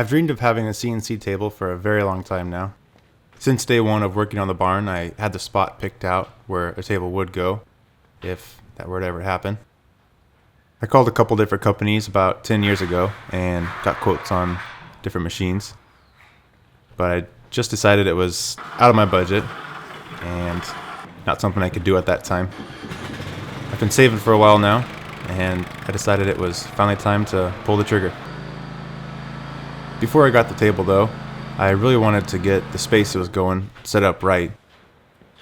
I've dreamed of having a CNC table for a very long time now. Since day one of working on the barn, I had the spot picked out where a table would go, if that were to ever happen. I called a couple different companies about 10 years ago and got quotes on different machines. But I just decided it was out of my budget and not something I could do at that time. I've been saving for a while now, and I decided it was finally time to pull the trigger. Before I got the table though, I really wanted to get the space it was going set up right.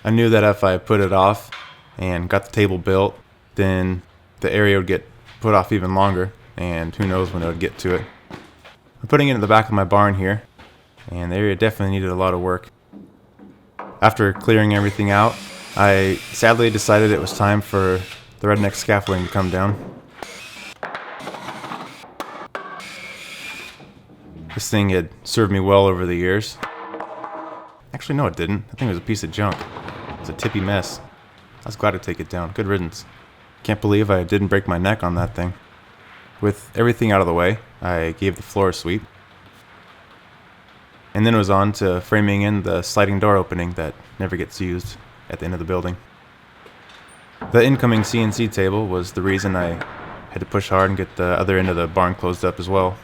I knew that if I put it off and got the table built, then the area would get put off even longer, and who knows when it would get to it. I'm putting it in the back of my barn here, and the area definitely needed a lot of work. After clearing everything out, I sadly decided it was time for the redneck scaffolding to come down. This thing had served me well over the years. Actually, no, it didn't. I think it was a piece of junk. It was a tippy mess. I was glad to take it down. Good riddance. Can't believe I didn't break my neck on that thing. With everything out of the way, I gave the floor a sweep. And then it was on to framing in the sliding door opening that never gets used at the end of the building. The incoming CNC table was the reason I had to push hard and get the other end of the barn closed up as well.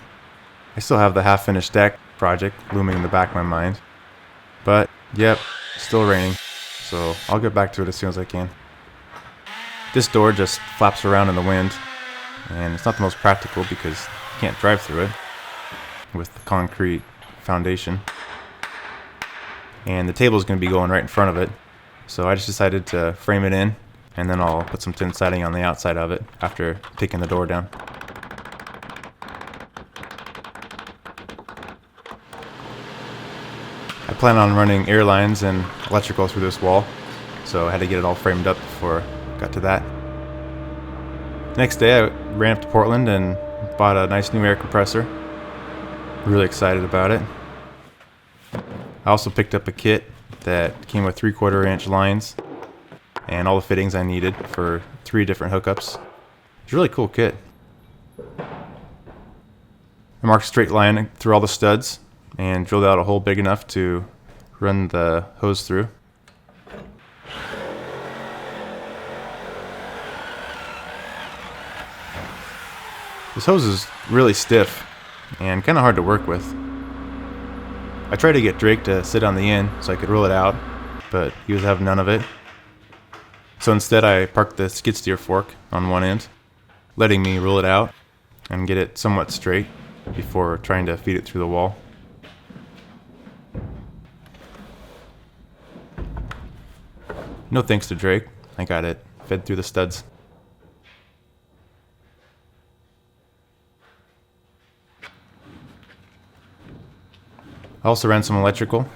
I still have the half-finished deck project looming in the back of my mind. But, yep, still raining, so I'll get back to it as soon as I can. This door just flaps around in the wind, and it's not the most practical because you can't drive through it with the concrete foundation. And the table's going to be going right in front of it, so I just decided to frame it in, and then I'll put some tin siding on the outside of it after taking the door down. I plan on running air lines and electrical through this wall, so I had to get it all framed up before I got to that. Next day I ran up to Portland and bought a nice new air compressor. Really excited about it. I also picked up a kit that came with 3/4 inch lines and all the fittings I needed for 3 different hookups. It's a really cool kit. I marked a straight line through all the studs and drilled out a hole big enough to run the hose through. This hose is really stiff and kind of hard to work with. I tried to get Drake to sit on the end so I could roll it out, but he was having none of it. So instead I parked the skid steer fork on one end, letting me roll it out and get it somewhat straight before trying to feed it through the wall. No thanks to Drake, I got it fed through the studs. I also ran some electrical.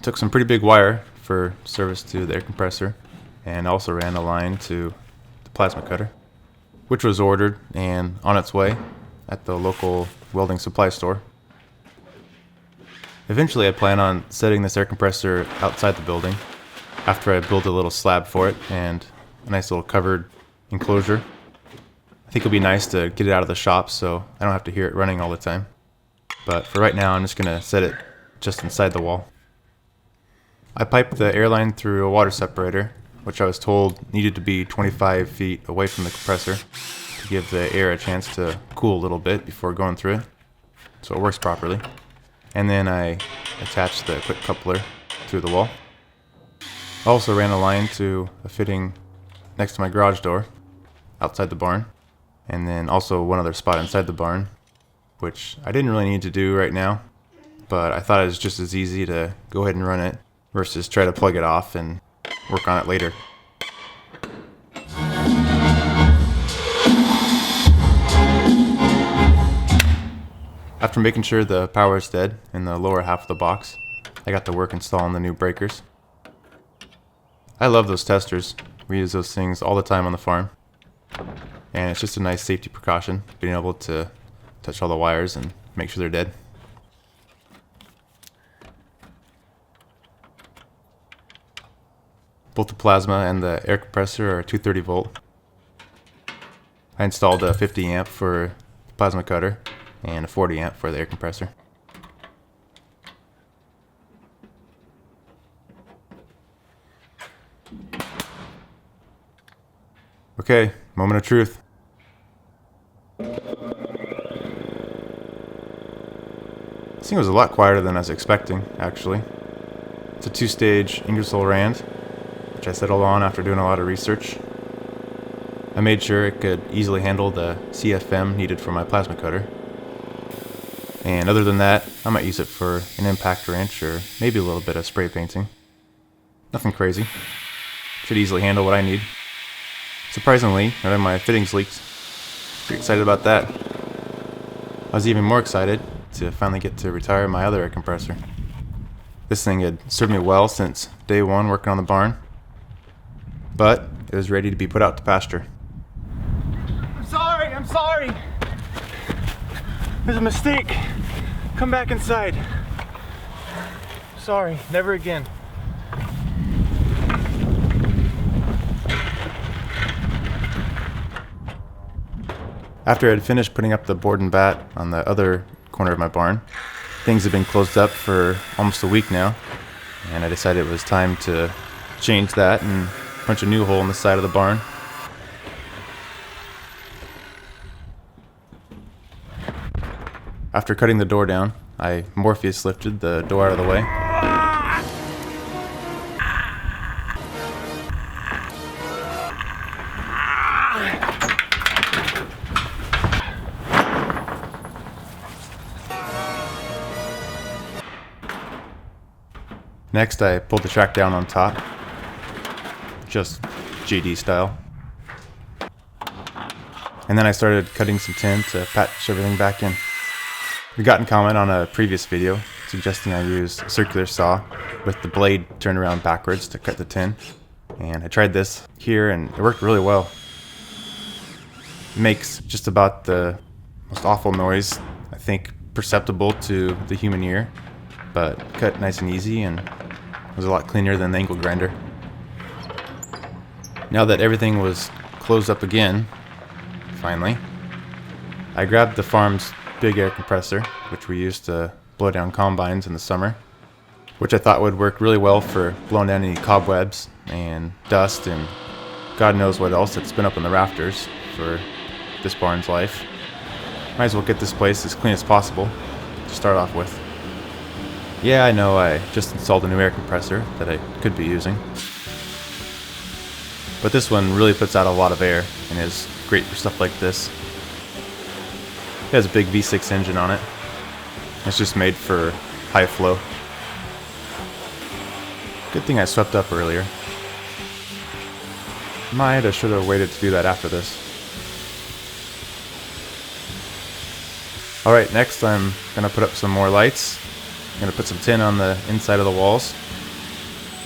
Took some pretty big wire for service to the air compressor, and also ran a line to the plasma cutter, which was ordered and on its way at the local welding supply store. Eventually I plan on setting this air compressor outside the building after I build a little slab for it and a nice little covered enclosure. I think it'll be nice to get it out of the shop so I don't have to hear it running all the time. But for right now I'm just going to set it just inside the wall. I piped the air line through a water separator, which I was told needed to be 25 feet away from the compressor to give the air a chance to cool a little bit before going through it, so it works properly. And then I attached the quick coupler through the wall. I also ran a line to a fitting next to my garage door outside the barn, and then also one other spot inside the barn, which I didn't really need to do right now, but I thought it was just as easy to go ahead and run it versus try to plug it off and work on it later. After making sure the power is dead in the lower half of the box, I got to work installing the new breakers. I love those testers. We use those things all the time on the farm. And it's just a nice safety precaution, being able to touch all the wires and make sure they're dead. Both the plasma and the air compressor are 230 volt. I installed a 50 amp for plasma cutter and a 40 amp for the air compressor. Okay, moment of truth. This thing was a lot quieter than I was expecting, actually. It's a 2-stage Ingersoll Rand, which I settled on after doing a lot of research. I made sure it could easily handle the CFM needed for my plasma cutter. And other than that, I might use it for an impact wrench or maybe a little bit of spray painting. Nothing crazy. Should easily handle what I need. Surprisingly, none of my fittings leaked. Pretty excited about that. I was even more excited to finally get to retire my other air compressor. This thing had served me well since day one working on the barn, but it was ready to be put out to pasture. I'm sorry. There's a mistake. Come back inside. Sorry, never again. After I had finished putting up the board and bat on the other corner of my barn, things had been closed up for almost a week now, and I decided it was time to change that and punch a new hole in the side of the barn. After cutting the door down, I Morpheus lifted the door out of the way. Next, I pulled the track down on top, just GD style. And then I started cutting some tin to patch everything back in. We got in comment on a previous video suggesting I use a circular saw with the blade turned around backwards to cut the tin. And I tried this here and it worked really well. It makes just about the most awful noise, I think, perceptible to the human ear, but cut nice and easy and was a lot cleaner than the angle grinder. Now that everything was closed up again, finally, I grabbed the farm's big air compressor, which we used to blow down combines in the summer, which I thought would work really well for blowing down any cobwebs and dust and God knows what else that's been up in the rafters for this barn's life. Might as well get this place as clean as possible to start off with. Yeah, I know I just installed a new air compressor that I could be using, but this one really puts out a lot of air and is great for stuff like this. It has a big V6 engine on it. It's just made for high flow. Good thing I swept up earlier. Might have should have waited to do that after this. Alright, next I'm gonna put up some more lights. I'm gonna put some tin on the inside of the walls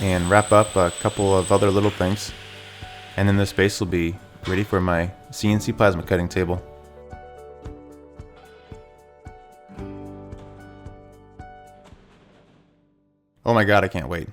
and wrap up a couple of other little things. And then this space will be ready for my CNC plasma cutting table. Oh my god, I can't wait.